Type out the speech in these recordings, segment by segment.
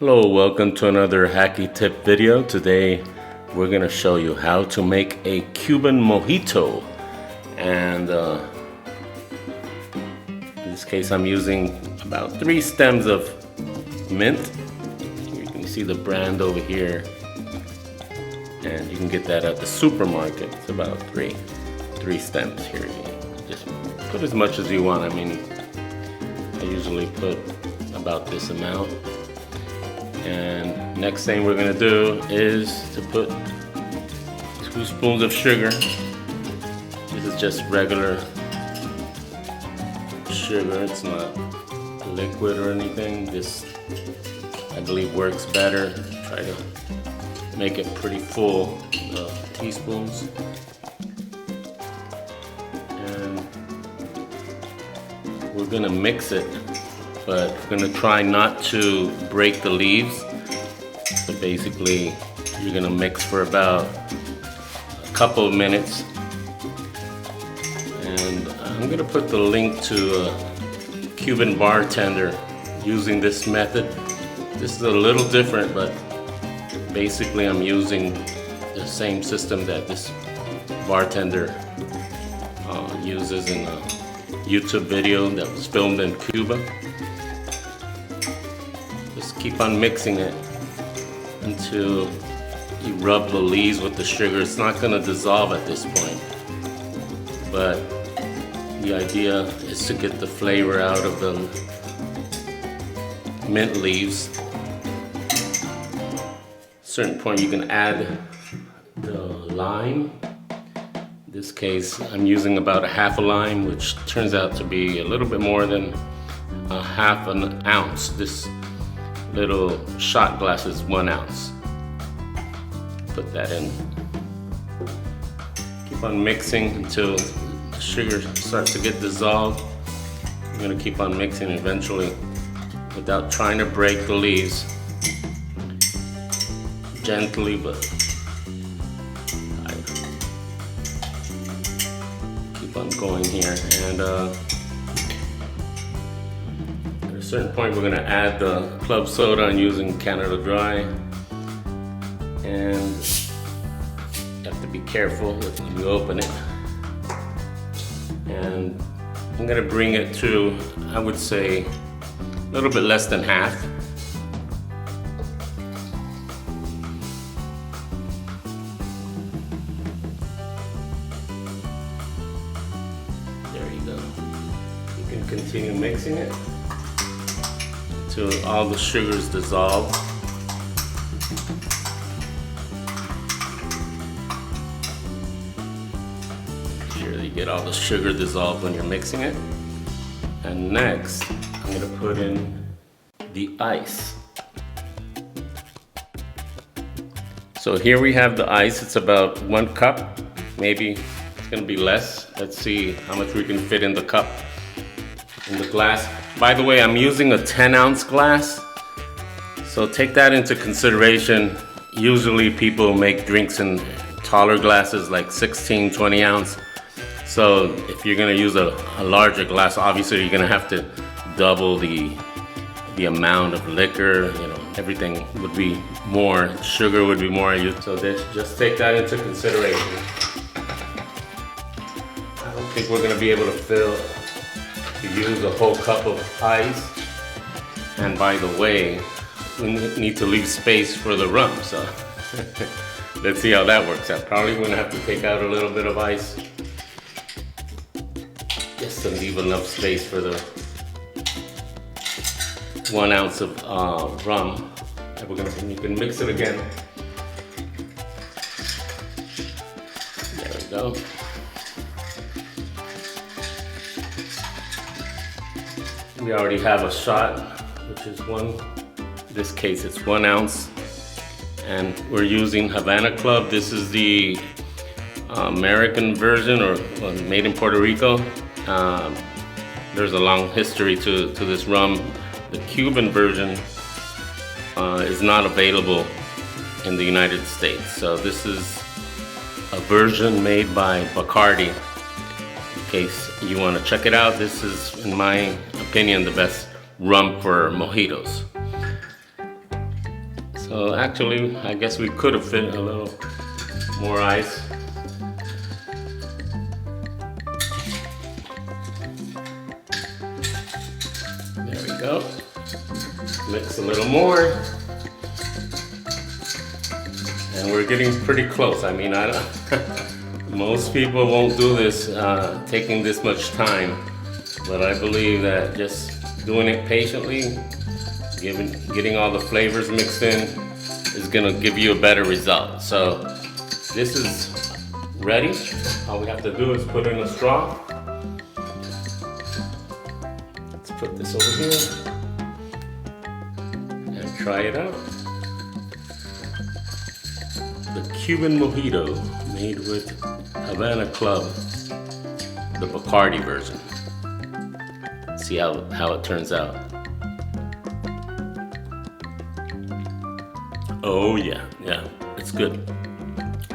Hello, welcome to another hacky tip video. Today we're going to show you how to make a Cuban Mojito, and in this case I'm using about 3 stems of mint. You can see the brand over here, and you can get that at the supermarket. It's about three stems here. You just put as much as you want. I mean, I usually put about this amount. And next thing we're gonna do is to put 2 spoons of sugar. This is just regular sugar. It's not liquid or anything. This, I believe, works better. Try to make it pretty full, teaspoons. And we're gonna mix it, but we're gonna try not to break the leaves. So basically, you're gonna mix for about a couple of minutes. And I'm gonna put the link to a Cuban bartender using this method. This is a little different, but basically I'm using the same system that this bartender uses in a YouTube video that was filmed in Cuba. Just keep on mixing it until you rub the leaves with the sugar. It's not going to dissolve at this point, but the idea is to get the flavor out of the mint leaves. At a certain point you can add the lime. In this case I'm using about a half a lime, which turns out to be a little bit more than a half an ounce. This little shot glass is 1 ounce. Put that in. Keep on mixing until the sugar starts to get dissolved. I'm gonna keep on mixing eventually without trying to break the leaves. Gently, but I keep on going here. And at a certain point, we're going to add the club soda. I'm using Canada Dry, and you have to be careful when you open it. And I'm going to bring it to, I would say, a little bit less than half. There you go. You can continue mixing it till all the sugars dissolve. Make sure that you get all the sugar dissolved when you're mixing it. And next, I'm going to put in the ice. So here we have the ice. It's about 1 cup. Maybe it's going to be less. Let's see how much we can fit in the cup, in the glass. By the way, I'm using a 10-ounce glass, so take that into consideration. Usually people make drinks in taller glasses, like 16, 20 ounce. So if you're gonna use a larger glass, obviously you're gonna have to double the amount of liquor. You know, everything would be more, sugar would be more. So just take that into consideration. I don't think we're gonna be able to use a whole cup of ice. And by the way, we need to leave space for the rum, so let's see how that works out. Probably gonna have to take out a little bit of ice just to leave enough space for the 1 ounce of rum. And you can mix it again. There we go. We already have a shot, which is in this case it's 1 ounce. And we're using Havana Club. This is the American version, or made in Puerto Rico. There's a long history to this rum. The Cuban version is not available in the United States. So this is a version made by Bacardi. In case you want to check it out, this is, in my opinion, the best rum for mojitos. So actually, I guess we could have fit a little more ice. There we go. Mix a little more. And we're getting pretty close. I mean, I don't, most people won't do this taking this much time, but I believe that just doing it patiently, getting all the flavors mixed in, is gonna give you a better result. So this is ready. All we have to do is put in a straw. Let's put this over here and try it out. The Cuban Mojito, made with Havana Club, the Bacardi version. See how it turns out. Oh yeah, it's good.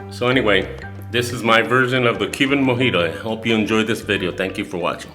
So anyway, this is my version of the Cuban Mojito. I hope you enjoyed this video. Thank you for watching.